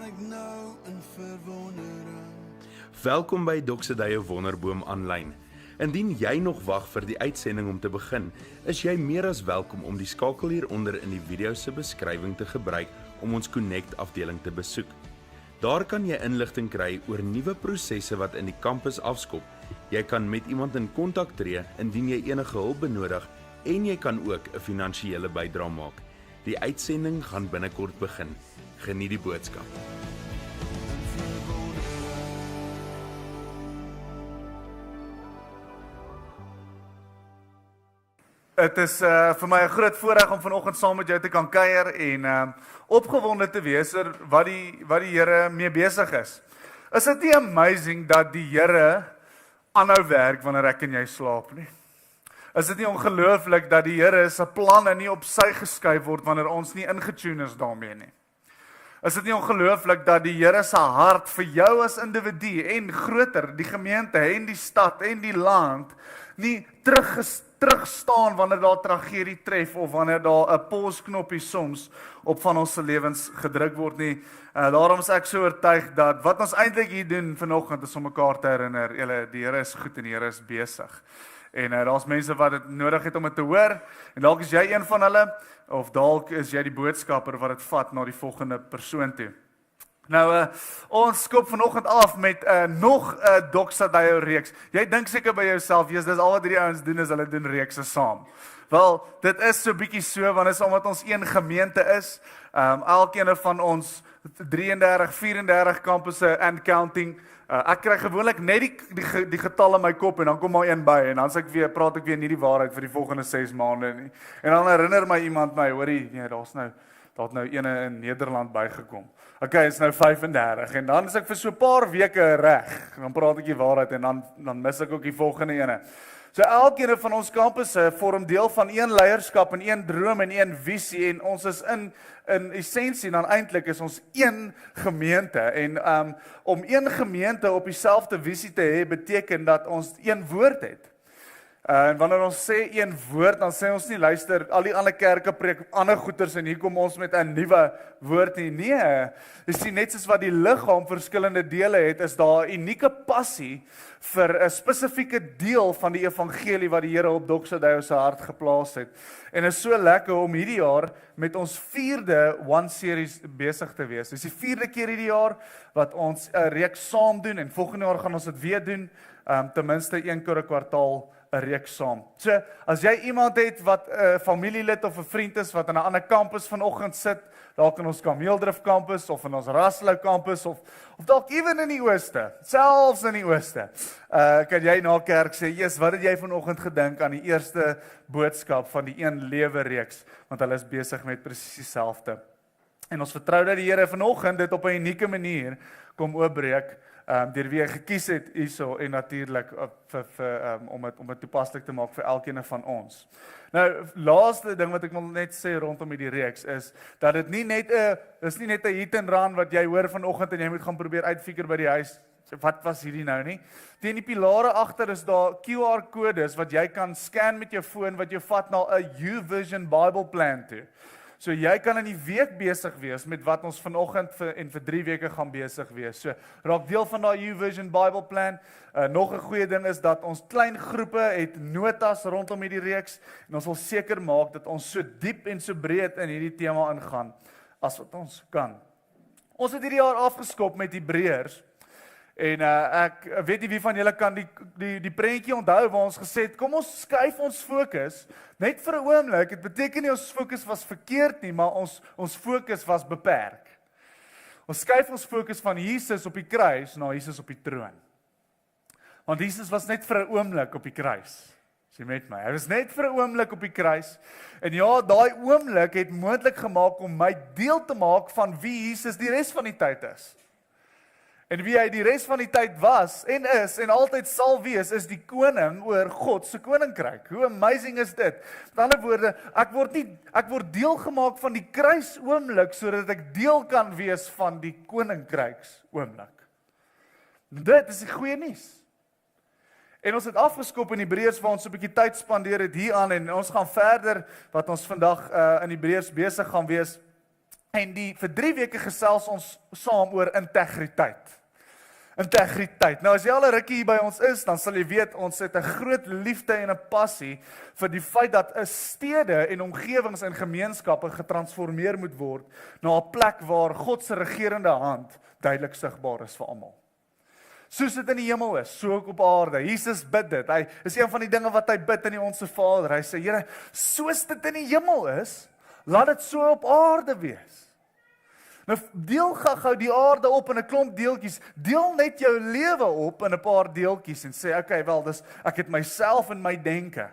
staan ek nou in verwondering. Welkom by Doxedeye Wonderboom aanlyn. Indien jy nog wag vir die uitsending om te begin, is jy meer as welkom om die skakel hieronder in die video se beskrywing te gebruik om ons Connect afdeling te besoek. Daar kan jy inligting kry oor nuwe prosesse wat in die kampus afskop. Jy kan met iemand in kontak tree indien jy enige hulp benodig en jy kan ook 'n finansiële bydrae maak. Die uitsending gaan binnekort begin. Geniet die boodskap. Het is vir my 'n groot voorreg om vanoggend saam met jou te kan kuier en opgewonde te wees oor wat die Here mee besig is. Is dit nie amazing dat die Here aanhou werk wanneer ek en jy slaap nie? Is dit nie ongelooflik dat die Here se planne nie op sy geskuif word wanneer ons nie ingetune is daarmee nie? Is dit nie ongelooflik dat die Here se hart vir jou as individu en groter, die gemeente en die stad en die land, nie terugstaan wanneer daar tragedie tref of wanneer daar 'n pausknoppie soms op van ons se lewens gedruk word nie. Daarom is ek so oortuig dat wat ons eintlik hier doen vanoggend is om mekaar te herinner, die Here is goed en die Here is besig. En daar's mense wat dit nodig het om dit te hoor, en dalk is jy een van hulle, of dalk is jy die boodskapper wat dit vat na die volgende persoon toe. Nou, ons skop vanoggend af met nog 'n Doxedeye reeks. Jy dink seker by jouself, dis al wat hierdie ouens doen is hulle doen reekse saam. Wel, dit is so bietjie so, want is omdat ons een gemeente is, elkeen van ons 33, 34 kampusse and counting. Ek kry gewoonlik net die getal in my kop en dan kom maar een by en dan praat ek weer nie die waarheid vir die volgende 6 maande nie. En dan herinner my iemand my, hoorie, nee, daar het nou ene in Nederland bygekom. Okay, is nou 35 en dan is ek vir so 'n paar weke reg. Dan praat ek die waarheid en dan mis ek ook die volgende ene. So elkeen van ons kampusse vorm deel van een leierskap en een droom en een visie en ons is in essensie dan eintlik is ons een gemeente en om een gemeente op dieselfde visie te hê beteken dat ons een woord het. En wanneer ons sê een woord, dan sê ons nie, luister, al die ander kerke preek ander goeters en hier kom ons met 'n nuwe woord nie. Nee, jy sien, net soos wat die liggaam verskillende dele het, is daar 'n unieke passie vir 'n spesifieke deel van die evangelie wat die Here op Doxedeye se hart geplaas het. En is so lekker om hierdie jaar met ons 4de One-series besig te wees. Dis die 4de keer hierdie jaar wat ons 'n reeks saam doen en volgende jaar gaan ons dit weer doen, ten minste 1 keer 'n kwartaal 'n reeks saam. So, as jy iemand het wat 'n familielid of 'n vriend is wat in 'n ander kampus vanoggend sit, dalk in ons Kameeldrift kampus of in ons Raslou kampus of dalk ewen in die ooste, selfs in die ooste. Kan jy na kerk sê, "Jesus, wat het jy vanoggend gedink aan die eerste boodskap van die Een Lewe reeks?" Want hulle is besig met presies dieselfde. En ons vertrou dat die Here vanoggend dit op 'n unieke manier kom oopbreek. Deur wie hy gekies het hierso en natuurlik om dit toepaslik te maak vir elkeen van ons. Nou, laaste ding wat ek wil net sê rondom hierdie reeks is dat dit nie net 'n hit and run wat jy hoor vanoggend en jy moet gaan probeer uitfigure by die huis. Wat was hierdie nou nie? Teen die pilare agter is daar QR-kodes wat jy kan scan met jou foon wat jou vat na 'n YouVersion Bible plan toe. So jy kan in die week besig wees met wat ons vanoggend en vir 3 weke gaan besig wees. So raak deel van daai YouVersion Bible plan. Nog 'n goeie ding is dat ons klein groepe het notas rondom hierdie reeks en ons wil seker maak dat ons so diep en so breed in hierdie tema ingaan as wat ons kan. Ons het hierdie jaar afgeskop met Hebreërs. En ek weet nie wie van julle kan die prentjie onthou waar ons gesê het, kom ons skuif ons fokus, net vir 'n oomblik, dit beteken nie ons fokus was verkeerd nie, maar ons fokus was beperk. Ons skuif ons fokus van Jesus op die kruis na Jesus op die troon. Want Jesus was net vir 'n oomblik op die kruis. Sien met my, hy was net vir 'n oomblik op die kruis. En ja, daai oomblik het moontlik gemaak om my deel te maak van wie Jesus die res van die tyd is. En wie hy die res van die tyd was en is en altyd sal wees, is die koning oor God se koninkryk. Hoe amazing is dit? Met ander woorde, ek word deel gemaak van die kruis oomblik sodat ek deel kan wees van die koninkryks oomblik. Dit is die goeie nuus. En ons het afgeskop in Hebreërs waar ons 'n bietjie tyd spandeer het hieraan en ons gaan verder wat ons vandag in Hebreërs besig gaan wees. En vir 3 weke gesels ons saam oor integriteit. Integriteit. Nou as jy al 'n rukkie hier by ons is, dan sal jy weet ons het 'n groot liefde en 'n passie vir die feit dat 'n stede en omgewings en gemeenskappe getransformeer moet word na 'n plek waar God se regerende hand duidelik sigbaar is vir almal. Soos dit in die hemel is, so ook op aarde. Jesus bid dit. Hy is een van die dinge wat hy bid in die Onse Vader. Hy sê, Here, soos dit in die hemel is, laat dit so op aarde wees. Nou deel gou die aarde op in 'n klomp deeltjies. Deel net jou lewe op in 'n paar deeltjies en sê, okay, wel, ek het myself en my denke.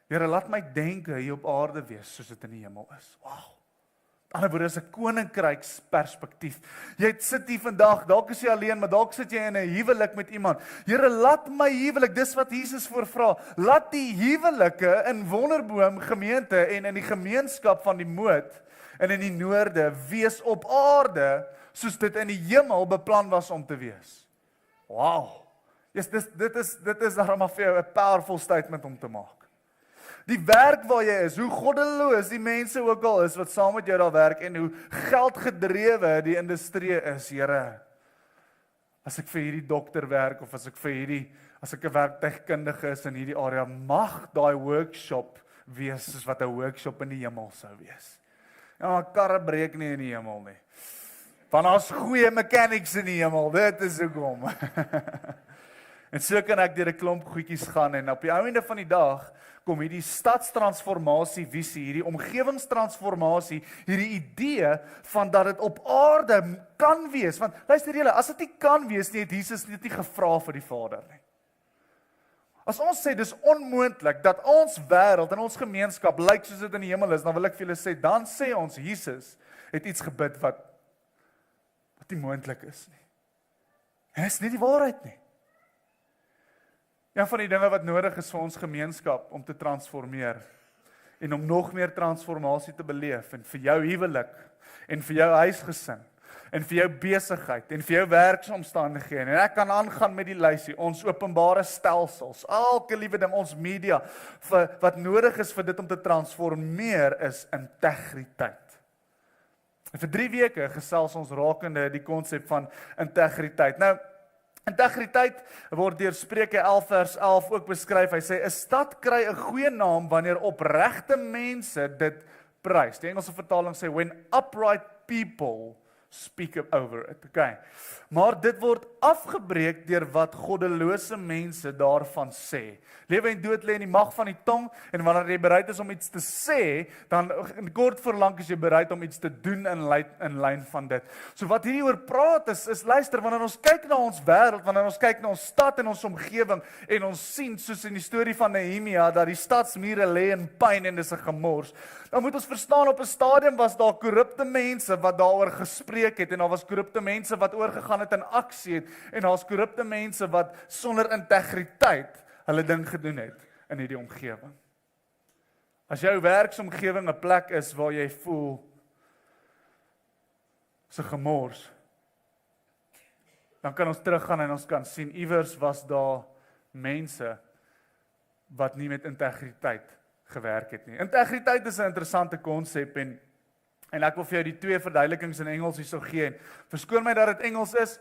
Here, laat my denke hier op aarde wees soos dit in die hemel is. Wow. Aan die ander woorde is 'n koninkryksperspektief. Jy sit hier vandag, dalk is jy alleen, maar dalk sit jy in 'n huwelik met iemand. Here, laat my huwelik, dis wat Jesus voorvra. Laat die huwelike in Wonderboom gemeente en in die gemeenskap van die Moed en in die noorde wees op aarde soos dit in die hemel beplan was om te wees. Wow. Yes, dit is daarom vir jou 'n powerful statement om te maak. Die werk waar jy is, hoe goddeloos die mense ook al is wat saam met jou daar werk en hoe geldgedrewe die industrie is, Here. As ek vir hierdie dokter werk of as ek 'n werktuigkundige is in hierdie area, mag daai workshop wees soos wat 'n workshop in die hemel sou wees. Ja, maar karre breek nie in die hemel nie. Want daar's goeie mechanics in die hemel, dit is hoekom. En so kan ek deur 'n klomp goedjies gaan en op die einde van die dag kom hierdie stadstransformasie visie, hierdie omgewingstransformasie, hierdie idee van dat dit op aarde kan wees. Want luister julle, as dit nie kan wees nie, het Jesus dit nie gevra vir die Vader nie. As ons sê dis onmoontlik dat ons wêreld en ons gemeenskap lyk soos dit in die hemel is, dan wil ek vir julle sê, dan sê ons Jesus het iets gebid wat nie moontlik is nie. En dit is nie die waarheid nie. Een van die dinge wat nodig is vir ons gemeenskap om te transformeer en om nog meer transformasie te beleef en vir jou huwelik en vir jou huisgesin en vir jou besigheid en vir jou werksomstandighede. En ek kan aangaan met die lysie, ons openbare stelsels, elke liewe ding, ons media, wat nodig is vir dit om te transformeer is integriteit. En vir 3 weke gesels ons rakende die konsep van integriteit. Nou, integriteit word deur Spreuke 11 vers 11 ook beskryf. Hy sê, 'n stad kry 'n goeie naam wanneer opregte mense dit prys. Die Engelse vertaling sê, when upright people speak over it. Okay. Maar dit word afgebreek deur wat goddelose mense daarvan sê. Lewe en dood lê in die mag van die tong, en wanneer jy bereid is om iets te sê, dan in kort verlang is jy bereid om iets te doen in lyn van dit. So wat hierdie oor praat is luister, wanneer ons kyk na ons wêreld, wanneer ons kyk na ons stad en ons omgewing, en ons sien, soos in die storie van Nehemia, dat die stadsmure lê in pyn en dis 'n gemors, dan moet ons verstaan, op 'n stadium was daar korrupte mense wat daaroor gespreek het, en daar was korrupte mense wat oorgegaan het in aksie het, en daar's korrupte mense wat sonder integriteit hulle ding gedoen het in hierdie omgewing. As jou werksomgewing 'n plek is waar jy voel so gemors, dan kan ons teruggaan en ons kan sien, iewers was daar mense wat nie met integriteit gewerk het nie. Integriteit is 'n interessante konsep en ek wil vir jou die 2 verduidelikings in Engels hierso gee. En verskoon my dat dit Engels is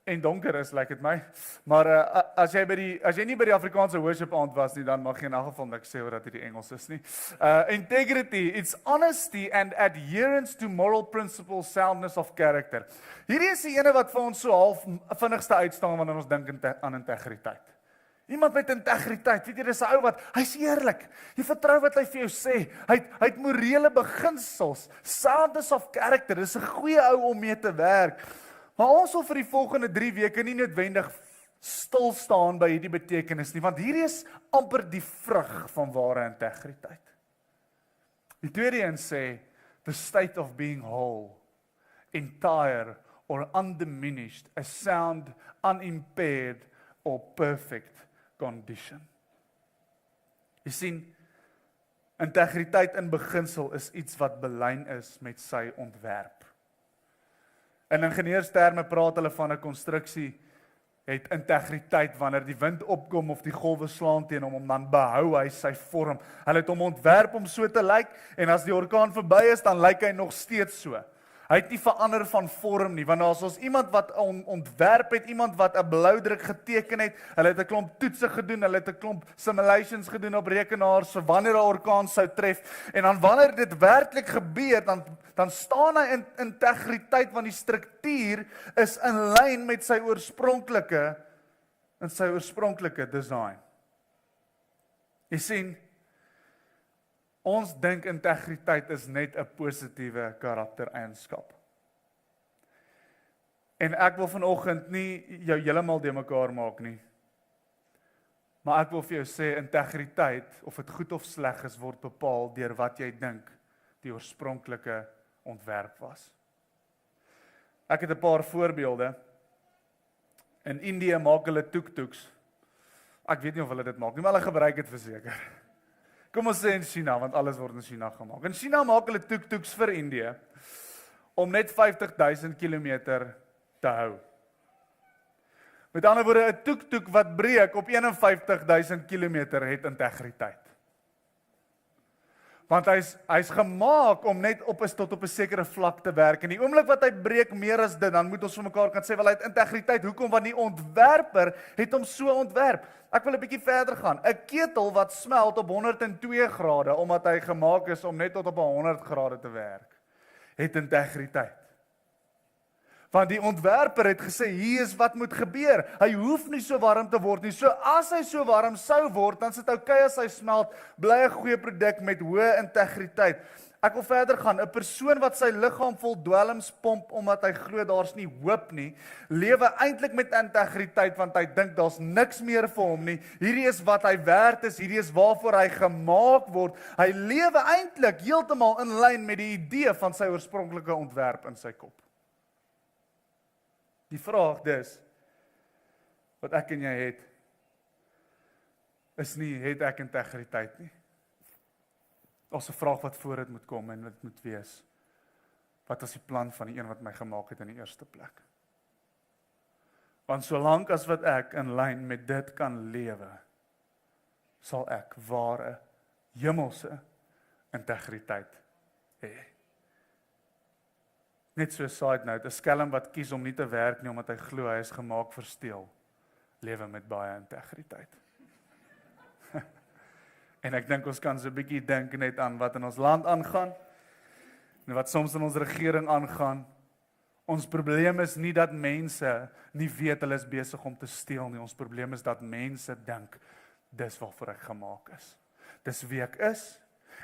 en donker is, lyk dit my. Maar as jy nie by die Afrikaanse worship aand was nie, dan mag jy in elk geval niks sê oor dat dit die Engels is nie. Integrity, it's honesty and adherence to moral principles, soundness of character. Hierdie is die ene wat vir ons so half vinnigste uitstaan wanneer ons dink aan integriteit. Iemand met integriteit, weet jy, dis 'n ou wat, hy's eerlik, jy vertrou wat hy vir jou sê, hy het morele beginsels, soundness of character, dis 'n goeie ou om mee te werk. Maar ons wil vir die volgende 3 weke nie noodwendig stil staan by hierdie betekenis nie, want hierdie is amper die vrug van ware integriteit. Die tweede een sê, the state of being whole, entire or undiminished, a sound, unimpaired or perfect condition. Jy sien, integriteit in beginsel is iets wat belyn is met sy ontwerp. In ingenieursterme praat hulle van 'n konstruksie het integriteit wanneer die wind opkom of die golwe slaan teen hom, dan behou hy sy vorm. Hulle het hom ontwerp om so te lyk, en as die orkaan verby is, dan lyk hy nog steeds so. Hy het nie verander van vorm nie, want as ons iemand wat ontwerp het, iemand wat 'n bloudruk geteken het, hulle het 'n klomp toetse gedoen, hulle het 'n klomp simulations gedoen op rekenaars vir wanneer 'n orkaan sou tref, en dan wanneer dit werklik gebeur, dan staan hy in integriteit, want die struktuur is in lyn met sy oorspronklike design. Jy sien, ons dink integriteit is net 'n positiewe karaktereienskap. En ek wil vanoggend nie jou heeltemal de mekaar maak nie. Maar ek wil vir jou sê, integriteit, of dit goed of sleg is, word bepaal deur wat jy dink die oorspronklike ontwerp was. Ek het 'n paar voorbeelde. In Indië maak hulle tuk-tuks. Ek weet nie of hulle dit maak nie, maar hulle gebruik dit verseker. Kom ons sê in China, want alles word in China gemaak. In China maak hulle tuk-tuks vir Indië om net 50.000 kilometer te hou. Met ander woorde, 'n tuk-tuk wat breek op 51.000 kilometer het integriteit. Want hy's gemaak om net tot op 'n sekere vlak te werk. En die oomblik wat hy breek meer as dit, dan moet ons vir mekaar kan sê, wel, hy het integriteit. Hoekom? Want die ontwerper het hom so ontwerp. Ek wil 'n bietjie verder gaan. 'n Ketel wat smelt op 102 grade, omdat hy gemaak is om net tot op 100 grade te werk, het integriteit. Want die ontwerper het gesê, hier is wat moet gebeur. Hy hoef nie so warm te word nie. So as hy so warm sou word, dan is dit okay as hy smelt, bly 'n goeie produk met hoë integriteit. Ek wil verder gaan. 'n Persoon wat sy liggaam vol dwelms pomp omdat hy glo daar's nie hoop nie, lewe eintlik met integriteit, want hy dink daar's niks meer vir hom nie. Hierdie is wat hy werd is, hierdie is waarvoor hy gemaak word. Hy lewe eintlik heeltemal in lyn met die idee van sy oorspronklike ontwerp in sy kop. Die vraag dis, wat ek en jy het, is nie, het ek integriteit nie? Daar's 'n vraag wat voor dit moet kom en dit moet wees, wat is die plan van die een wat my gemaak het in die eerste plek? Want solank as wat ek in lyn met dit kan lewe, sal ek ware, hemelse integriteit hê. Net so 'n side note, 'n skelm wat kies om nie te werk nie omdat hy glo hy is gemaak vir steel, lewe met baie integriteit. En ek dink ons kan so 'n bietjie dink net aan wat in ons land aangaan, en wat soms in ons regering aangaan. Ons probleem is nie dat mense nie weet hulle is besig om te steel nie. Ons probleem is dat mense dink, dis waarvoor ek gemaak is. Dis wie ek is,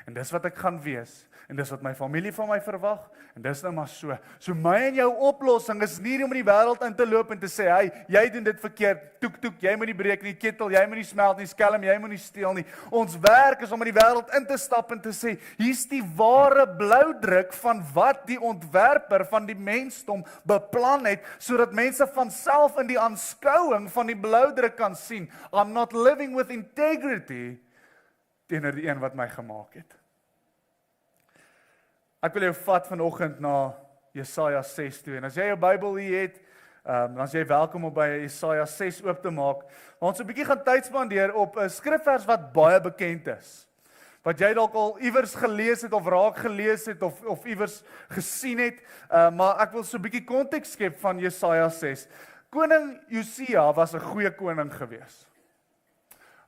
en dis wat ek gaan wees, en dis wat my familie van my verwag, en dis nou maar so. So my en jou oplossing is nie om in die wêreld in te loop en te sê, hey, jy doen dit verkeerd, toek, jy moet nie breek nie, ketel, jy moet nie smelt nie, skelm, jy moet nie steel nie. Ons werk is om in die wêreld in te stap en te sê, hier's die ware bloudruk van wat die ontwerper van die mensdom beplan het, sodat mense van self in die aanskouing van die bloudruk kan sien, I'm not living with integrity, teenoor die een wat my gemaak het. Ek wil jou vat vanoggend na Jesaja 6 toe, en as jy jou Bybel hier het, dan is jy welkom om by Jesaja 6 oop te maak. Ons so 'n bietjie gaan tyd spandeer op 'n skrifvers wat baie bekend is, wat jy dalk al iewers gelees het, of raak gelees het, of iewers gesien het, maar ek wil so 'n bietjie konteks skep van Jesaja 6. Koning Josia was 'n goeie koning gewees.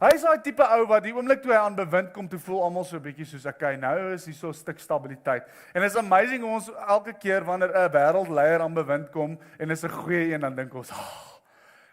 Hy is daai tipe ou wat die oomblik toe hy aan bewind kom, toe voel almal so 'n bietjie soos, okay, nou is hier so 'n stuk stabiliteit. En it's amazing hoe ons elke keer wanneer 'n wêreldleier aan bewind kom en is 'n goeie een, dan dink ons,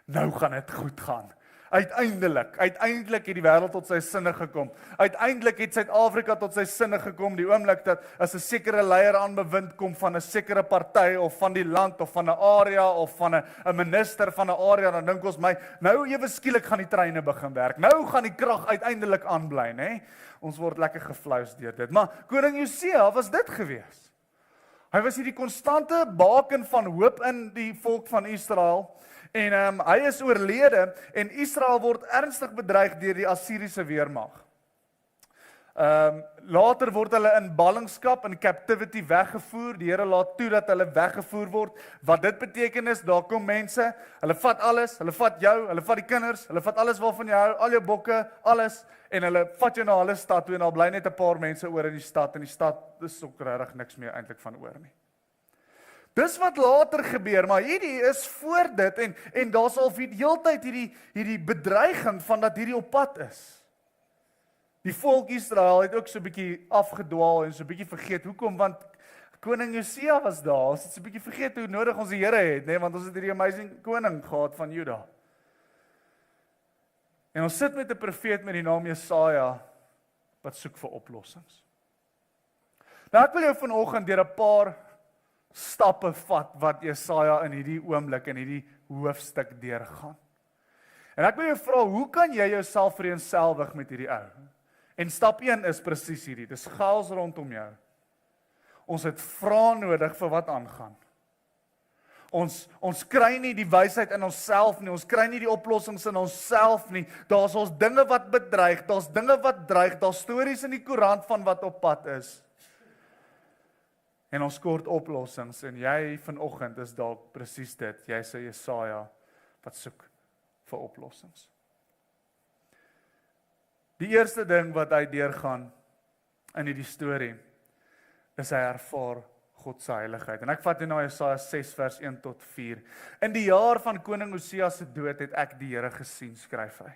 nou gaan dit goed gaan. Uiteindelik het die wêreld tot sy sinne gekom. Uiteindelik het Suid-Afrika tot sy sinne gekom, die oomblik dat as 'n sekere leier aan bewind kom van 'n sekere party of van die land of van 'n area of van 'n minister van 'n area, dan dink ons nou ewe skielik gaan die treine begin werk. Nou gaan die krag uiteindelik aanbly, nê? Ons word lekker geflous deur dit. Maar koning Josia was dit gewees. Hy was hierdie konstante baken van hoop in die volk van Israel. En hy is oorlede en Israel word ernstig bedreig deur die Assiriese weermag. Later word hulle in ballingskap, in captivity weggevoer. Die Here laat toe dat hulle weggevoer word. Wat dit beteken is, daar kom mense, hulle vat alles, hulle vat jou, hulle vat die kinders, hulle vat alles waarvan jy hou, al jou bokke, alles, en hulle vat jou na hulle stad toe, en daar bly net 'n paar mense oor in die stad, en die stad is ook regtig niks meer eintlik van oor nie. Dis wat later gebeur, maar hierdie is voor dit, en daar's al die heeltyd hierdie bedreiging van dat hierdie op pad is. Die volk Israel het ook so 'n bietjie afgedwaal en so 'n bietjie vergeet. Hoekom? Want koning Josia was daar. Ons het so 'n bietjie vergeet hoe nodig ons die Here het, nê, want ons het hierdie amazing koning gehad van Juda. En ons sit met 'n profeet met die naam Jesaja wat soek vir oplossings. Nou ek wil jou vanoggend deur 'n paar stappe vat wat Jesaja in hierdie oomblik in hierdie hoofstuk deurgaan. En ek wil jou vra, hoe kan jy jouself vereenselwig met hierdie ou? En stap 1 is presies hierdie, dis chaos rondom jou. Ons het vrae nodig vir wat aangaan. Ons kry nie die wysheid in onsself nie, ons kry nie die oplossings in onsself nie. Daar's ons dinge wat bedreig, daar's dinge wat dreig, daar's stories in die koerant van wat op pad is. En ons kort oplossings, en jy vanoggend is dalk presies dit, jy's 'n Jesaja wat soek vir oplossings. Die eerste ding wat hy deurgaan in hierdie storie, is hy ervaar God se heiligheid. En ek vat hier na Jesaja 6 vers 1 tot 4. In die jaar van koning Josia se dood het ek die Here gesien, skryf hy.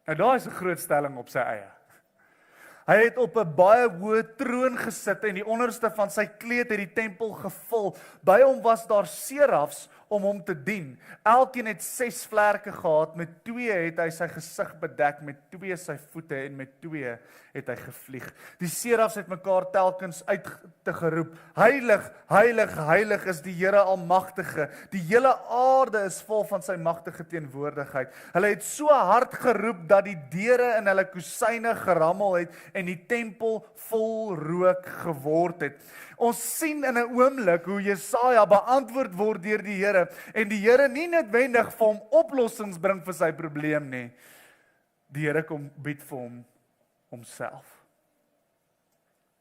Nou daar is 'n groot stelling op sy eie. Hy het op 'n baie hoë troon gesit en die onderste van sy kleed het die tempel gevul. By hom was daar serafs om hom te dien. Elkeen het 6 vlerke gehad, met 2 het hy sy gesig bedek, met 2 sy voete en met 2 het hy gevlieg. Die serafs het mekaar telkens uit te geroep: Heilig, heilig, heilig is die Here Almagtige. Die hele aarde is vol van sy magtige teenwoordigheid. Hulle het so hard geroep dat die deure in hulle kusyne gerammel het en die tempel vol rook geword het. Ons sien in 'n oomblik hoe Jesaja beantwoord word deur die Here, en die Here nie noodwendig vir hom oplossings bring vir sy probleem nie. Die Here kom bied vir hom homself.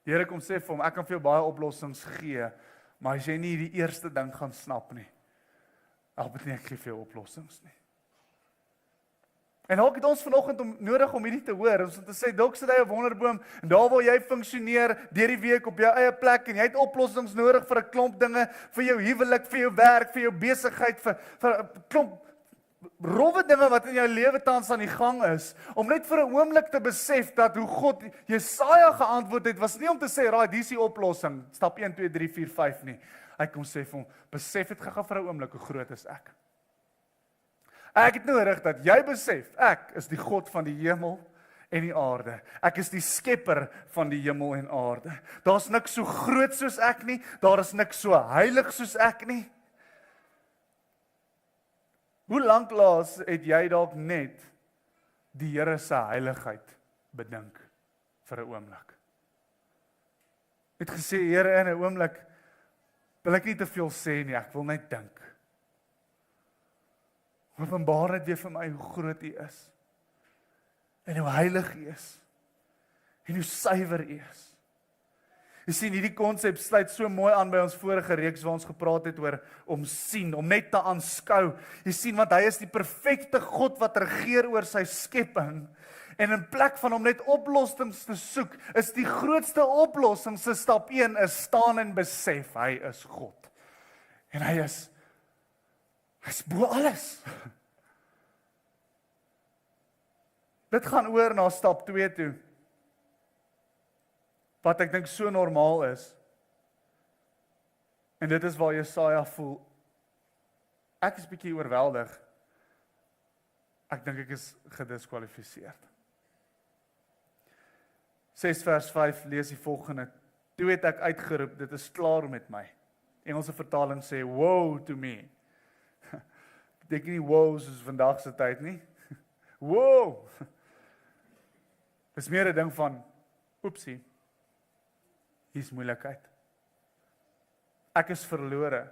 Die Here kom sê vir hom, ek kan vir jou baie oplossings gee, maar as jy nie die eerste ding gaan snap nie, dan beteken ek gee vir jou oplossings nie. En dalk het ons vanoggend nodig om hierdie te hoor, om te sê, dalk sit jy 'n wonderboom, en daar waar jy funksioneer deur die week op jou eie plek, en jy het oplossings nodig vir 'n klomp dinge, vir jou huwelik, vir jou werk, vir jou besigheid, vir 'n klomp rowwe dinge wat in jou lewe tans aan die gang is, om net vir 'n oomblik te besef dat hoe God Jesaja geantwoord het, was nie om te sê, raai, dis die oplossing, stap 1, 2, 3, 4, 5 nie. Hy kom sê vir hom, besef het gaga vir 'n oomblik hoe groot is ek. Ek het nodig dat jy besef, ek is die God van die hemel en die aarde. Ek is die skepper van die hemel en aarde. Daar's niks so groot soos ek nie, daar is niks so heilig soos ek nie. Hoe lank laas het jy dalk net die Here se heiligheid bedink vir 'n oomblik? Het gesê, Here, in 'n oomblik wil ek nie te veel sê nie, ek wil net dink. Openbaar dit weer vir my hoe groot U is, en hoe heilig U is, en hoe suiwer U is. Jy sien, hierdie konsep sluit so mooi aan by ons vorige reeks waar ons gepraat het oor om sien, om net te aanskou. Jy sien, want hy is die perfekte God wat regeer oor sy skepping, en in plek van om net oplossings te soek, is die grootste oplossing se stap 1 is staan en besef, hy is God. En hy's bo alles. Dit gaan oor na stap 2 toe, wat ek dink so normaal is. En dit is waar Jesaja voel, ek is bietjie oorweldig. Ek dink ek is gediskwalifiseerd. 6 vers 5 lees die volgende: Toe het ek uitgeroep, dit is klaar met my. Engelse vertaling sê, woe to me. Dink nie wow soos vandag se tyd nie. Wow! Dis meer 'n ding van, oepsie, hier's moeilikheid. Ek is verlore.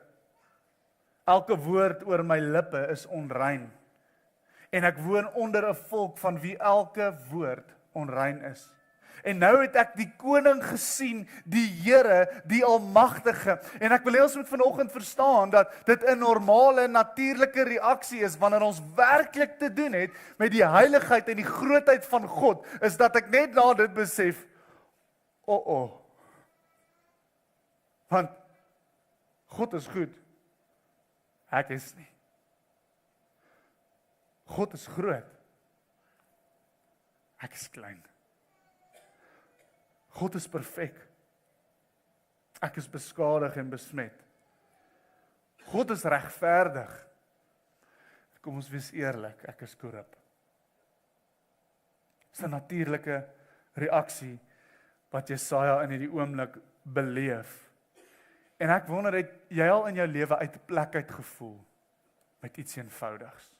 Elke woord oor my lippe is onrein. En ek woon onder 'n volk van wie elke woord onrein is. En nou het ek die koning gesien, die Here, die Almagtige. En ek wil hê ons moet vanoggend verstaan dat dit 'n normale, natuurlike reaksie is wanneer ons werklik te doen het met die heiligheid en die grootheid van God, is dat ek net na dit besef, want God is goed. Ek is nie. God is groot. Ek is klein. God is perfek. Ek is beskadig en besmet. God is regverdig. Kom ons wees eerlik, ek is korrup. Dis 'n natuurlike reaksie wat Jesaja in hierdie oomblik beleef. En ek wonder, het jy al in jou lewe uit 'n plek uit gevoel met iets eenvoudigs?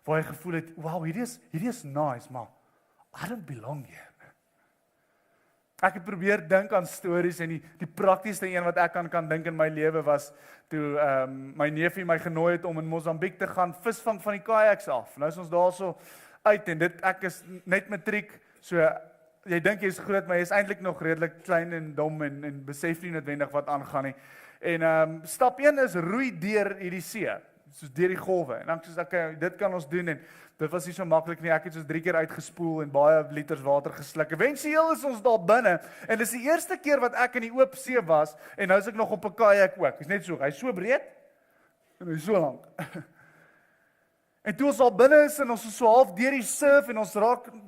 Waar jy gevoel het, wow, hierdie is nice, maar I don't belong here. Ek het probeer dink aan stories en die praktiesste een wat ek kan dink in my lewe was toe my neefie my genooi het om in Mosambiek te gaan visvang van die kajaks af. Nou is ons daar so uit en ek is net matriek, so jy dink jy is groot, maar jy is eintlik nog redelik klein en dom en besef nie noodwendig wat aangaan nie. En stap 1 is roei deur hierdie see, soos deur die golwe. En dan soos okay, dit kan ons doen en dit was nie so maklik nie. Ek het soos 3 keer uitgespoel en baie liters water gesluk. Eventueel is ons daar binne en dis die eerste keer wat ek in die oop see was en nou is ek nog op 'n kajak ook. Dis net so, hy's so breed en hy's so lank. En toe ons al binne is en ons is so half deur die surf en ons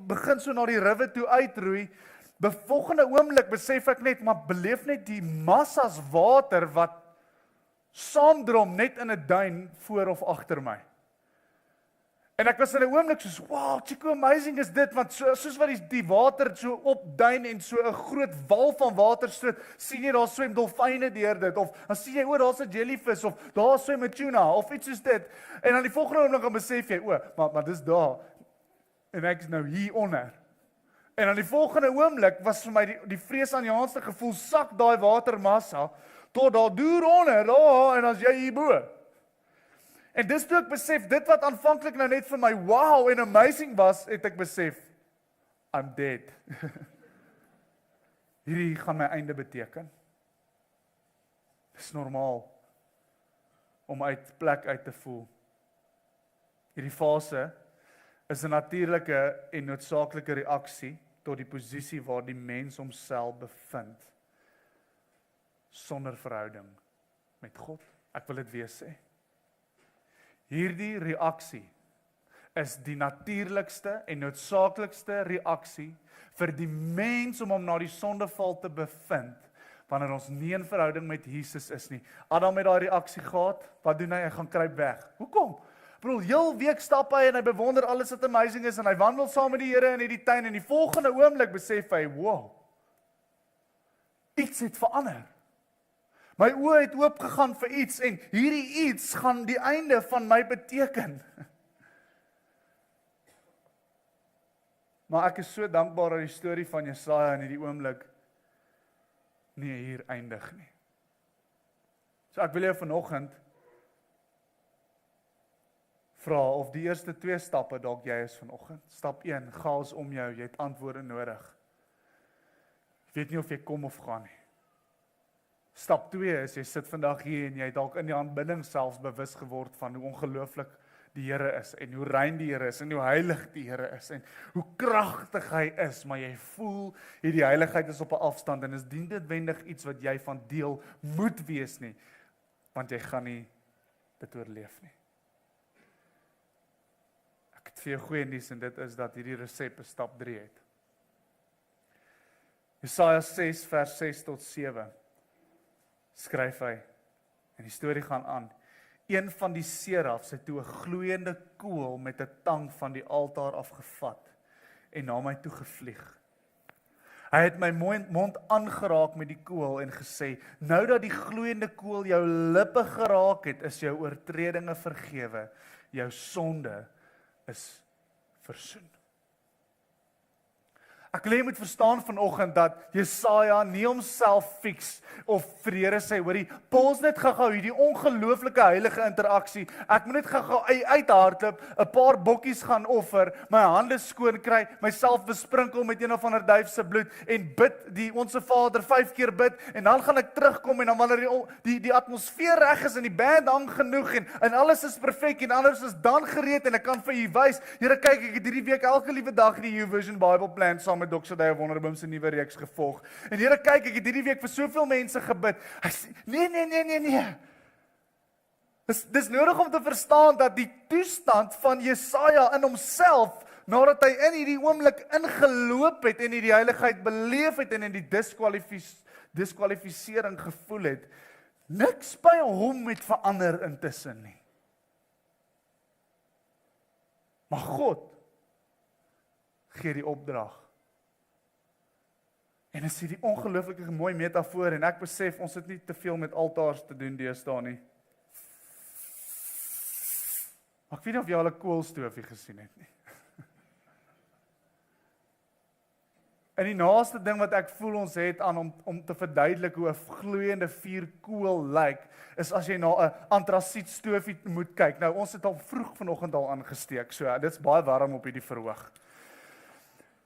begin so na die rivier toe uitroei, die volgende oomblik besef ek net, maar beleef net die massas water wat saamdrom net in 'n duin voor of agter my. En ek was in 'n oomblik soos, wow, Chico, amazing is dit, want soos wat die water so opduin en so 'n groot wal van water stoot, sien jy daar swem dolfyne deur dit, of dan sien jy, daar's 'n jellyfish, of daar swem 'n tuna, of iets soos dit. En dan die volgende oomblik dan besef jy, maar dis daar, en ek is nou hier onder. En dan die volgende oomblik was vir my die vreesaanjaendste gevoel, sak daai watermassa, tot daar deur onder, en as jy hier bo. En dis toe ek besef, dit wat aanvanklik nou net vir my wow en amazing was, het ek besef, I'm dead. Hierdie gaan my einde beteken. Dis normaal om uit plek uit te voel. Hierdie fase is 'n natuurlike en noodsaaklike reaksie tot die posisie waar die mens homself bevind, sonder verhouding met God. Ek wil dit weer sê. Hierdie reaksie is die natuurlikste en noodsaaklikste reaksie vir die mens om hom na die sondeval te bevind, wanneer ons nie in verhouding met Jesus is nie. Adam het daai reaksie gehad, wat doen hy? Hy gaan kruip weg. Hoekom? Broer, heel week stap hy en hy bewonder alles wat amazing is en hy wandel saam met die Here in hierdie tuin en die volgende oomblik besef hy, wow, iets het verander. My oë het oopgegaan vir iets en hierdie iets gaan die einde van my beteken. Maar ek is so dankbaar dat die storie van Jesaja in hierdie oomblik nie hier eindig nie. So ek wil jou vanoggend vra of die eerste 2 stappe dalk jy is vanoggend. Stap 1, chaos om jou, jy het antwoorde nodig. Ek weet nie of jy kom of gaan nie. Stap 2 is, jy sit vandag hier en jy het dalk in die aanbidding selfs bewus geword van hoe ongelooflik die Here is en hoe rein die Here is en hoe heilig die Here is en hoe kragtig hy is, maar jy voel hierdie heiligheid is op 'n afstand en is nie noodwendig iets wat jy van deel moet wees nie, want jy gaan nie dit oorleef nie. Ek het vir jou goeie nuus en dit is dat hierdie resep 'n stap 3 het. Jesaja 6 vers 6 tot 7 skryf hy, en die storie gaan aan. Een van die serafs het toe 'n gloeiende kool met 'n tang van die altaar afgevat en na my toe gevlieg. Hy het my mond aangeraak met die kool en gesê, nou dat die gloeiende kool jou lippe geraak het, is jou oortredinge vergewe, jou sonde is versoen. Ek wil hê jy moet verstaan vanoggend dat Jesaja nie homself fix of vir die Here sê, hoorie, pause net gou hierdie ongelooflike heilige interaksie. Ek moet net gou uithardloop, 'n paar bokkies gaan offer, my hande skoon kry, myself besprinkel met een of ander duif se bloed en bid die Onse Vader 5 keer bid en dan gaan ek terugkom en dan wanneer die atmosfeer reg is en die band hang genoeg en alles is perfek en alles is dan gereed en ek kan vir u wys, Here kyk, ek het hierdie week elke liewe dag die YouVersion Bible Plan saam met Dr. Dave Wonderboom se nuwe reeks gevolg. En Here kyk, ek het hierdie week vir soveel mense gebid. Hy sê, nee. Dis nodig om te verstaan dat die toestand van Jesaja in homself, nadat hy in hierdie oomblik ingeloop het en die heiligheid beleef het en in die diskwalifisering gevoel het, niks by hom het verander intussen nie. Maar God gee die opdrag. En dit is die ongelooflike mooi metafoor en ek besef ons het nie te veel met altaars te doen deesdae nie. Maar ek weet nie of jy al 'n koolstoofie gesien het nie. En die naaste ding wat ek voel ons het aan om te verduidelik hoe 'n gloeiende vuurkoel lyk, is as jy na 'n antrasietstoofie moet kyk. Nou ons het al vroeg vanoggend al aangesteek, so dit's baie warm op hierdie verhoog.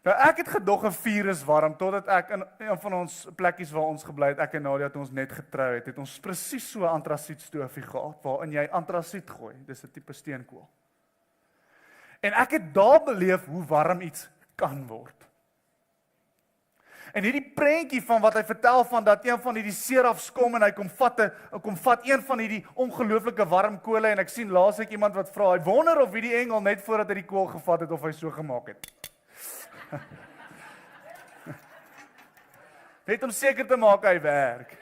Nou ek het gedog 'n vuur is warm totdat ek in een van ons plekkies waar ons gebly het, ek en Nadia toe ons net getrou het ons presies so 'n antrasietstoofie gehad waarin jy antrasiet gooi. Dis 'n tipe steenkool. En ek het daar beleef hoe warm iets kan word. En hierdie prentjie van wat hy vertel van dat een van hierdie serafs kom en hy kom vat een van hierdie ongelooflike warm kole en ek sien laas ek iemand wat vra, hy wonder of hierdie engel net voordat hy die kool gevat het of hy so gemaak het. Net om seker te maak hy werk.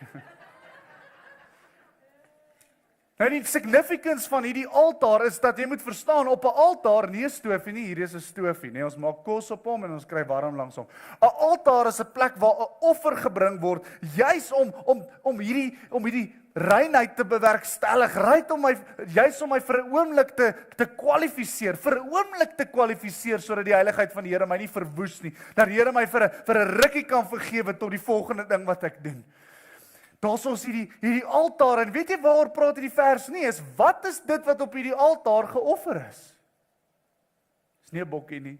Nou die significance van hierdie altaar is dat jy moet verstaan, op 'n altaar, nie 'n stoofie nie, hier is 'n stoofie, nee, ons maak kos op hom en ons kry warm langs hom. 'n Altaar is 'n plek waar 'n offer gebring word, juis om hierdie reinheid te bewerkstellig, juis om my vir 'n oomblik te kwalifiseer, sodat die heiligheid van die Here my nie verwoes nie, dat die Here my vir 'n rukkie kan vergewe tot die volgende ding wat ek doen. Daar's ons hierdie altaar, en weet jy waaroor praat hierdie vers nie, is wat is dit wat op hierdie altaar geoffer is? Dis nie 'n bokkie nie,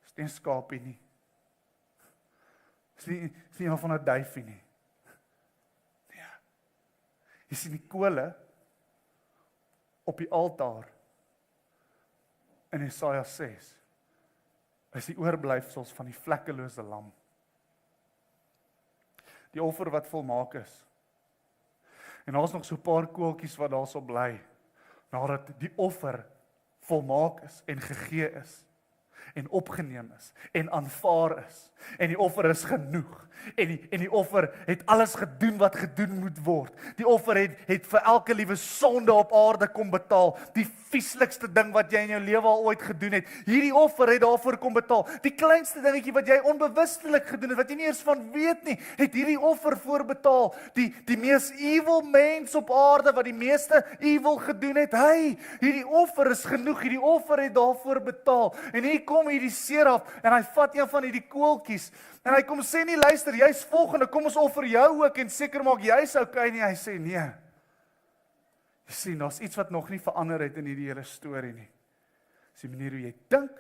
dis nie 'n skaapie nie, dis nie van 'n duifie nie. Nee. Jy sien die kole op die altaar in Jesaja 6, is die oorblyfsels van die vlekkelose lam. Die offer wat volmaak is. En daar's nog so 'n paar koeltjies wat daarso bly, nadat die offer volmaak is en gegee is, en opgeneem is, en aanvaar is, en die offer is genoeg, en die offer het alles gedoen wat gedoen moet word. Die offer het vir elke liewe sonde op aarde kom betaal, die vieslikste ding wat jy in jou lewe al ooit gedoen het. Hierdie offer het daarvoor kom betaal. Die kleinste dingetjie wat jy onbewustelik gedoen het, wat jy nie eers van weet nie, het hierdie offer voorbetaal. Die mees evil mens op aarde wat die meeste evil gedoen het, hierdie offer is genoeg, hierdie offer het daarvoor betaal. En hier kom hierdie seraf en hy vat een van hierdie koeltjies en hy kom sê nie, luister, jy's volgende, kom ons offer jou ook en seker maak jy's okay nie. Hy sê nee. Jy sien, daar's iets wat nog nie verander het in hierdie hele storie nie. Dis die manier hoe jy dink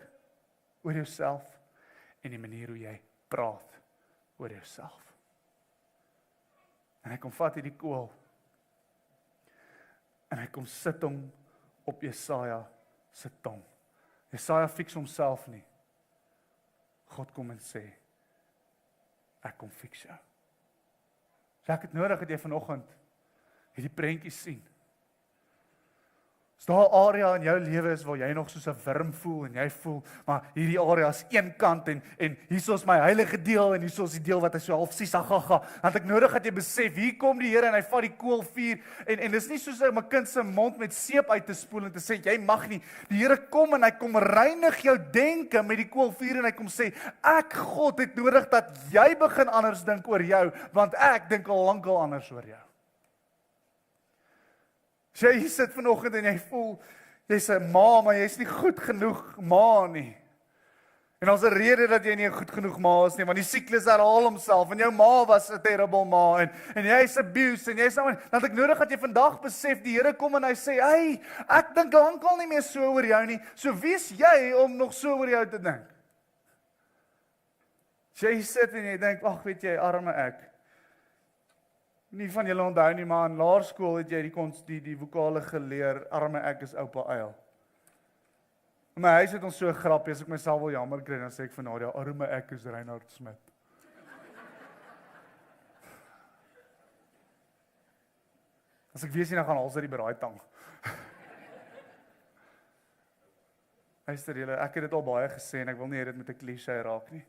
oor jouself en die manier hoe jy praat oor jouself. En hy kom vat hierdie kool en hy kom sit hom op Jesaja se tong. Jesaja fix homself nie. God kom en sê, ek kom fix jou. So ek het nodig dat jy vanoggend hierdie prentjies sien. As daar 'n area in jou lewe is waar jy nog soos 'n wurm voel en jy voel, maar hierdie area is een kant en hier is my heilige deel en hier is die deel wat hy so half sies, dan het ek nodig dat jy besef, hier kom die Here en hy vat die koolvuur en dis nie soos om 'n kind se mond met seep uit te spoel en te sê, jy mag nie. Die Here kom en hy kom reinig jou denke met die koolvuur en hy kom sê, ek God het nodig dat jy begin anders dink oor jou, want ek dink al lankal anders oor jou. As jy hier sit vanoggend en jy voel, jy's 'n ma, maar jy's nie goed genoeg ma nie. En ons 'n rede dat jy nie 'n goed genoeg ma is nie, want die siklus herhaal homself en jou ma was 'n terrible ma en jy is abused en jy's nou dat ek nodig dat jy vandag besef die Here kom en hy sê, "Hey, ek dink lankal nie meer so oor jou nie. So wie's jy om nog so oor jou te dink?" Jy sit en jy dink, "Ag, weet jy, arme ek." Nie van julle onthou nie, maar in laerskool het jy die vokale geleer, "Arme ek is oupa uil." In my huis het ons so 'n grappie, as ek myself wel jammer kry, dan sê ek vir Nadia, "Arme ek is Reinhard Smit." As ek weet jy nou gaan haal sy die braaitang. Luister julle, ek het dit al baie gesê en ek wil nie hê dit met 'n klise raak nie.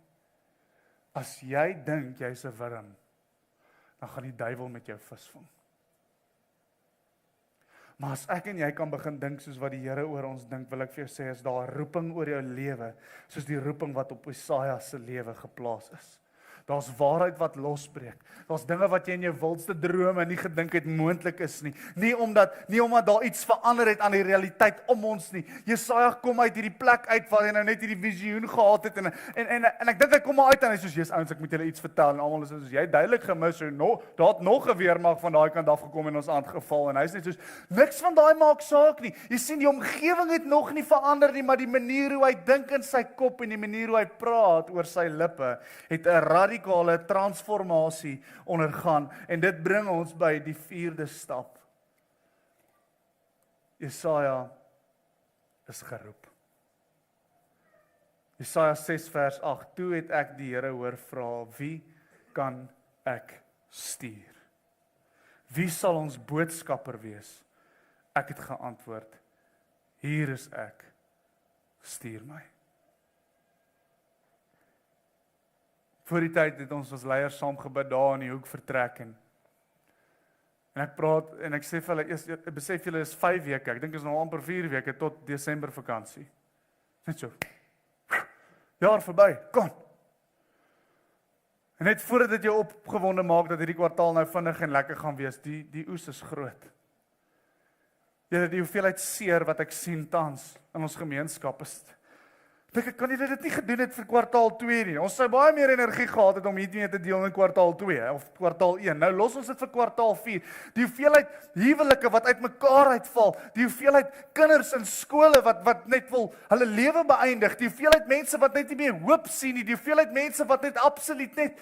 As jy dink jy's 'n wurm, dan gaan die duiwel met jou visvang. Maar as ek en jy kan begin dink soos wat die Here oor ons dink, wil ek vir jou sê, is daar 'n roeping oor jou lewe, soos die roeping wat op Jesaja se lewe geplaas is. Daar's waarheid wat losbreek. Daar's dinge wat jy in jou wildste drome nie gedink het moontlik is nie. Nie omdat daar iets verander het aan die realiteit om ons nie. Jesaja kom uit hierdie plek uit waar hy nou net hierdie visioen gehad het en ek dink hy kom maar uit en hy sê soos, "Jesus ouens, ek moet julle iets vertel." En almal is soos, "Jy duidelik gemis, so daar het nog 'n weermag van daai kant af gekom en ons aangeval." En hy's net soos, "Niks van daai maak saak nie. Jy sien die omgewing het nog nie verander nie, maar die manier hoe hy dink in sy kop en die manier hoe hy praat oor sy lippe het 'n radikale transformasie ondergaan en dit bring ons by die 4de stap. Jesaja is geroep. Jesaja 6 vers 8, toe het ek die Here hoor vra, wie kan ek stuur? Wie sal ons boodskapper wees? Ek het geantwoord, hier is ek, stuur my. Voor die tyd het ons as leiers saam gebid daar in die hoek vertrek en ek praat en ek sê vir hulle, ek besef julle is 5 weke, ek dink is nou amper 4 weke tot Desember vakansie. Net so, jaar verby, kom. En net voordat dit jou opgewonde maak dat hierdie kwartaal nou vinnig en lekker gaan wees, die oes is groot. Julle, die hoeveelheid seer wat ek sien tans in ons gemeenskap is, ek kan dit nie gedoen het vir kwartaal 2 nie. Ons sou baie meer energie gehad het om hierdie te deel in kwartaal 2 of kwartaal 1. Nou los ons dit vir kwartaal 4. Die hoeveelheid huwelike wat uit mekaar uitval, die hoeveelheid kinders in skole wat net wil hulle lewe beëindig, die hoeveelheid mense wat net nie meer hoop sien nie, die hoeveelheid mense wat net absoluut net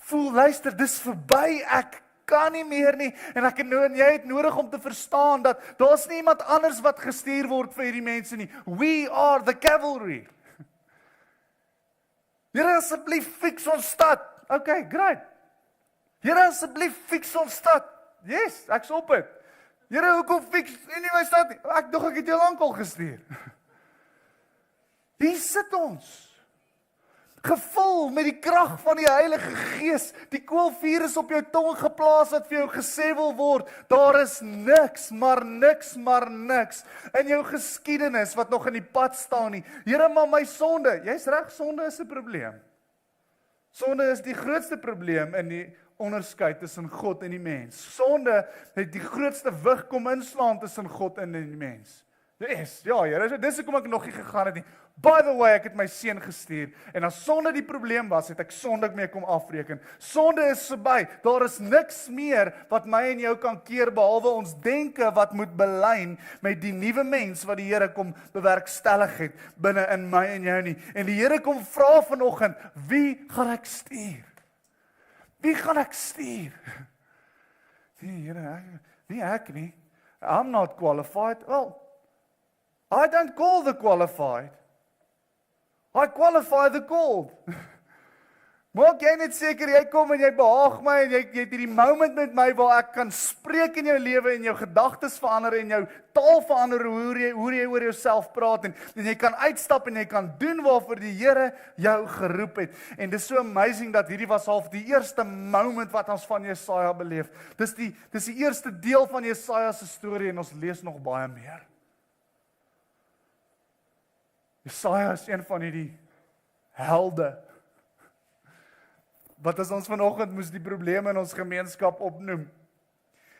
voel, luister, dis verby, ek kan nie meer nie, en jy het nodig om te verstaan dat daar's nie iemand anders wat gestuur word vir hierdie mense nie. We are the cavalry. Here, asseblief fix ons stad. Okay, great. Here, asseblief fix ons stad. Yes, ek's op dit. Here, hoekom fix nie my stad nie? Ek dink ek het jou lankal gestuur. Hier sit ons. Gevul met die krag van die Heilige Gees. Die koolvuur is op jou tong geplaas wat vir jou gesê wil word. Daar is niks, maar niks in jou geskiedenis wat nog in die pad staan nie. Here, maar my sonde, jy's reg, sonde is 'n probleem. Sonde is die grootste probleem in die onderskeid tussen God en die mens. Sonde het die grootste wig kom inslaan tussen God en die mens. Yes, ja, Here, dis hoekom ek nog nie gegaan het nie. By the way, ek het my seun gestuur en as sonde die probleem was, het ek sonde mee kom afreken. Sonde is verby. Daar is niks meer wat my en jou kan keer behalwe ons denke wat moet belyn met die nuwe mens wat die Here kom bewerkstellig het binne in my en jou nie. En die Here kom vra vanoggend, wie gaan ek stuur? Wie gaan ek stuur? Nee, Here, nie ek nie. I'm not qualified. Well, I don't call the qualified. I qualify the called. Maak jy net seker, jy kom en jy behaag my en jy het hierdie moment met my waar ek kan spreek in jou lewe en jou gedagtes verander en jou taal verander, hoe jy oor jouself praat en jy kan uitstap en jy kan doen waarvoor die Here jou geroep het. En dis so amazing dat hierdie was half die eerste moment wat ons van Jesaja beleef. Dis die eerste deel van Jesaja se storie en ons lees nog baie meer. Jesaja is een van hierdie helde, wat as ons vanoggend moes die probleme in ons gemeenskap opnoem,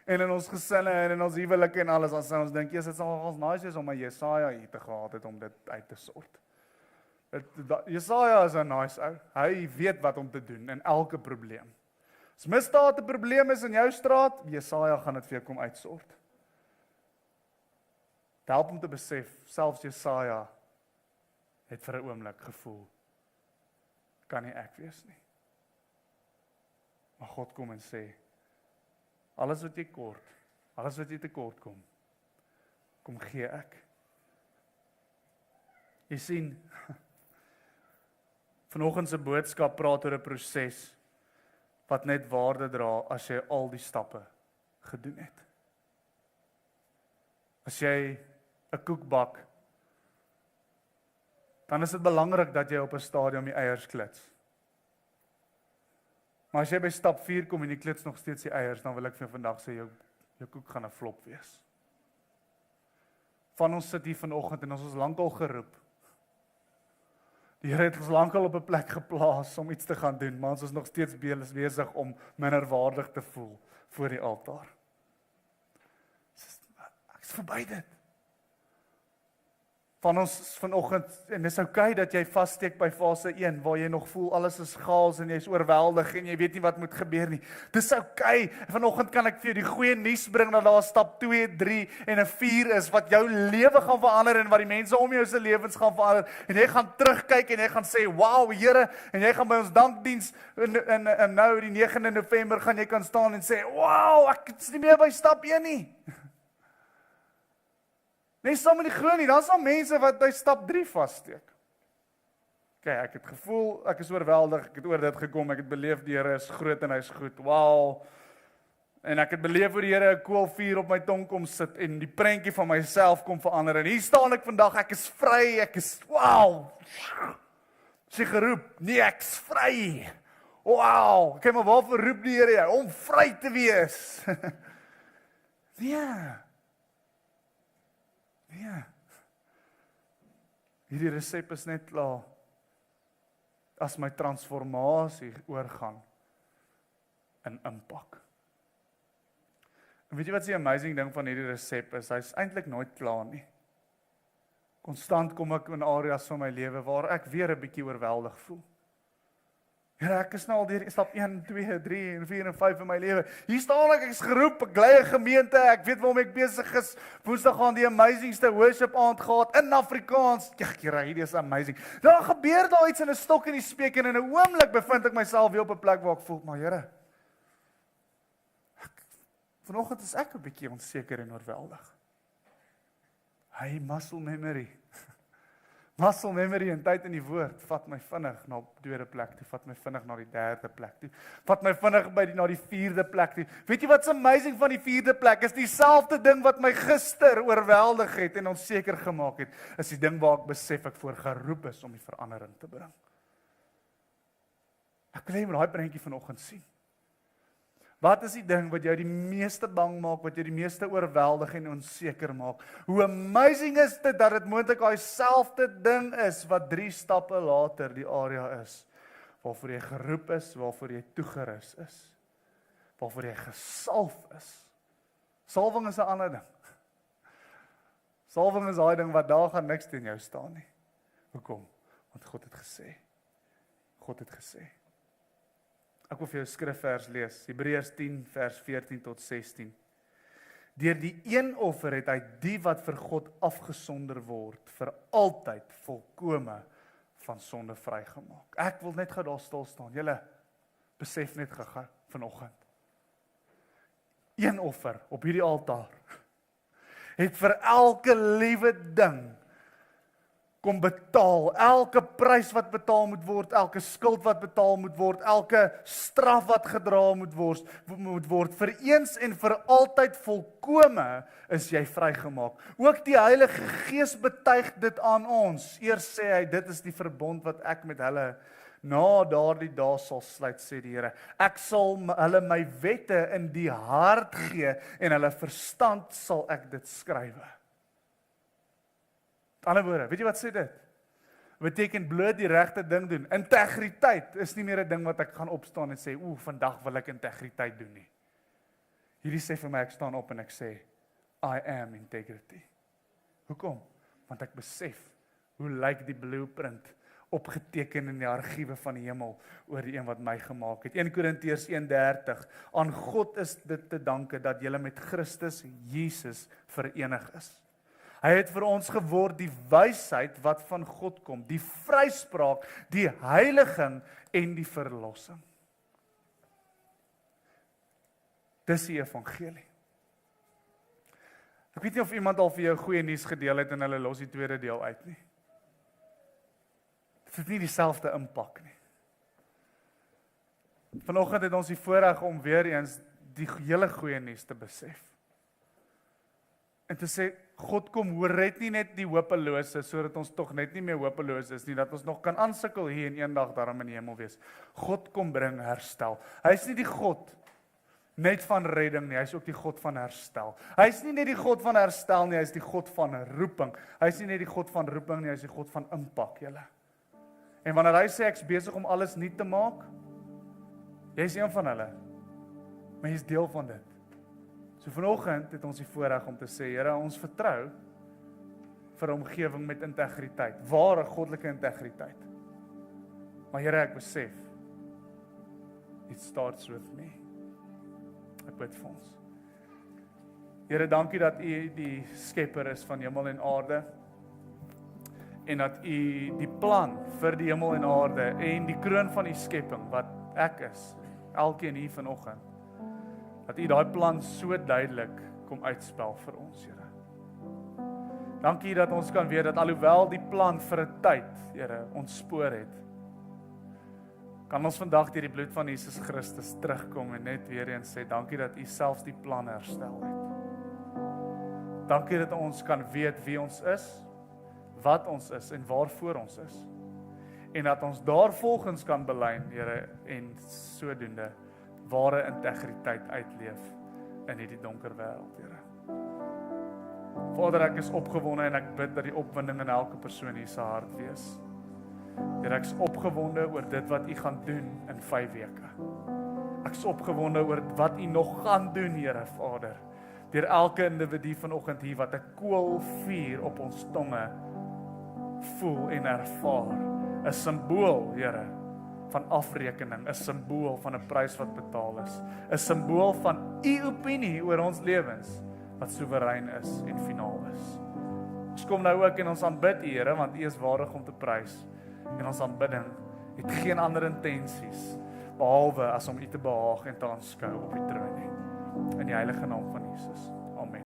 en in ons gesinne, en in ons huwelike en alles, as ons dink, dit sal ons nice is om 'n Jesaja hier te gehad het, om dit uit te sort. Jesaja is 'n nice ou. Hy weet wat om te doen in elke probleem. As misdaad 'n probleem is in jou straat, Jesaja gaan dit vir jou kom uitsort. Dit help om te besef, selfs Jesaja het vir 'n oomblik gevoel, kan nie ek wees nie. Maar God kom en sê, alles wat jy tekort kom gee ek. Jy sien, vanoggend se boodskap praat oor 'n proses wat net waarde dra as jy al die stappe gedoen het. As jy 'n koek bak, dan is dit belangrik dat jy op 'n stadium die eiers klits. Maar as jy by stap 4 kom en jy klits nog steeds die eiers, dan wil ek vir vandag sê, jou koek gaan 'n flop wees. Van ons sit hier vanoggend en ons is lankal geroep. Die Here het ons lankal op 'n plek geplaas om iets te gaan doen, maar ons is nog steeds besig om minderwaardig te voel voor die altaar. Ek is verby dit. Van ons vanoggend, en dis okay dat jy vassteek by fase 1, waar jy nog voel alles is chaos en jy is oorweldig en jy weet nie wat moet gebeur nie. Dis okay. Vanoggend kan ek vir jou die goeie nuus bring dat daar stap 2, 3 en 'n 4 is wat jou lewe gaan verander en wat die mense om jou se lewens gaan verander. En jy gaan terugkyk en jy gaan sê, "Wow, Here," en jy gaan by ons dankdiens en nou die 9de November gaan jy kan staan en sê, "Wow, ek is nie meer by stap 1 nie." Nee, saam met die glo nie, dan is daar mense wat by stap 3 vassteek. Ek het gevoel, ek is oorweldig, ek het oor dit gekom, ek het beleef die Here is groot en hy is goed, wow. En ek het beleef hoe die Here 'n koolvuur op my tong kom sit en die prentjie van myself kom verander. En hier staan ek vandag, ek is vry, ek is, wow. Sy geroep, nee, ek is vry. Wow, maar waarvoor roep die Here jou? Om vry te wees. Nee. Nee. Hierdie resep is net klaar as my transformasie oorgaan in impak. En weet jy wat die amazing ding van hierdie resep is? Hy's eintlik nooit klaar nie. Konstant kom ek in areas van my lewe waar ek weer 'n bietjie oorweldig voel. Here, ek is nou al deur stap 1, 2, 3 en 4 en 5 in my lewe. Hier staan ek is geroep, ek lei 'n gemeente, ek weet waarom ek besig is. Woensdag gaan die amazingste worship aand gehad in Afrikaans. Here, hierdie is amazing. Dan gebeur daar iets in 'n stok in die speek en in 'n oomblik bevind ek myself weer op 'n plek waar ek voel, maar Here, vanoggend is ek 'n bietjie onseker en oorweldig. Hy muscle memory. Muscle memory en tyd in die woord, vat my vinnig na die tweede plek toe, vat my vinnig na die derde plek toe, vat my vinnig na die vierde plek toe. Weet jy wat's amazing van die vierde plek? Is dieselfde ding wat my gister oorweldig het en onseker gemaak het, is die ding waar ek besef ek voor geroep is om die verandering te bring. Ek wil net daai prentjie vanoggend sien. Wat is die ding wat jou die meeste bang maak, wat jou die meeste oorweldig en onseker maak? Hoe amazing is dit dat dit moontlik daai selfde ding is wat 3 stappe later die area is waarvoor jy geroep is, waarvoor jy toegerus is, waarvoor jy gesalf is. Salwing is 'n ander ding. Salwing is daai ding wat daar gaan niks teen jou staan nie. Hoekom? Want God het gesê. God het gesê. Ek wil vir jou skrifvers lees, Hebreërs 10 vers 14 tot 16. Deur die een offer het hy die wat vir God afgesonder word, vir altyd volkome van sonde vrygemaak. Ek wil net gou daar stil staan. Julle besef net gou vanoggend. Een offer op hierdie altaar het vir elke liewe ding kom betaal, elke prys wat betaal moet word, elke skuld wat betaal moet word, elke straf wat gedra moet word, vir eens en vir altyd volkome is jy vrygemaak. Ook die Heilige Gees betuig dit aan ons. Eers sê hy, dit is die verbond wat ek met hulle na daardie dae sal sluit, sê die Here. Ek sal hulle my wette in die hart gee en hulle verstand sal ek dit skrywe. Met ander woorde, weet jy wat sê dit? Beteken bloot die regte ding doen. Integriteit is nie meer 'n ding wat ek gaan opstaan en sê, vandag wil ek integriteit doen nie. Hierdie sê vir my, ek staan op en ek sê, I am integrity. Hoekom? Want ek besef, hoe lyk die blueprint opgeteken in die argiewe van die hemel oor die een wat my gemaak het. 1 Korintiërs 1:30. Aan God is dit te danke dat julle met Christus Jesus verenig is. Hy het vir ons geword die wysheid wat van God kom, die vryspraak, die heiliging en die verlossing. Dis die evangelie. Ek weet nie of iemand al vir jou goeie nuus gedeel het en hulle los die tweede deel uit nie. Dit het nie dieselfde impak nie. Vanoggend het ons die voorreg om weer eens die hele goeie nuus te besef. En te sê, God kom red nie net die hopelose, sodat ons tog net nie meer hopeloos is nie, dat ons nog kan aansukkel hier en eendag daarom in die hemel wees. God kom bring herstel. Hy is nie die God net van redding nie, hy is ook die God van herstel. Hy is nie net die God van herstel nie, hy is die God van roeping. Hy is nie net die God van roeping nie, hy is die God van impak, julle. En wanneer hy sê, ek is besig om alles nuut te maak, jy is een van hulle, maar jy is deel van dit. So vanoggend het ons die voorreg om te sê, Here, ons vertrou vir 'n omgewing met integriteit, ware goddelike integriteit. Maar Here, ek besef, it starts with me. Ek bid vir ons. Here, dankie dat U die skepper is van hemel en aarde, en dat U die plan vir die hemel en aarde en die kroon van die skepping, wat ek is, elkeen hier vanoggend, dat U daai plan so duidelik kom uitspel vir ons, Here. Dankie dat ons kan weet dat alhoewel die plan vir 'n tyd, Here, ontspoor het, kan ons vandag deur die bloed van Jesus Christus terugkom en net weer eens sê, dankie dat U selfs die plan herstel het. Dankie dat ons kan weet wie ons is, wat ons is en waarvoor ons is. En dat ons daarvolgens kan belyn, Here, en sodoende ware integriteit uitleef in hierdie donker wêreld, Here. Vader, ek is opgewonde en ek bid dat die opwinding in elke persoon hier se hart wees. Here, ek is opgewonde oor dit wat U gaan doen in 5 weke. Ek is opgewonde oor wat U nog gaan doen, Here, Vader. Deur elke individu vanoggend hier wat 'n koolvuur op ons tonge voel en ervaar. 'n Simbool, Here, van afrekening, 'n simbool van 'n prys wat betaal is, 'n simbool van U opinie oor ons lewens wat soewerein is en finaal is. Ons kom nou ook en ons aanbid U, Here, want U is waardig om te prys. En ons aanbidding het geen ander intensies behalwe as om U te behaag en te aanskou op die troon nie. In die heilige naam van Jesus.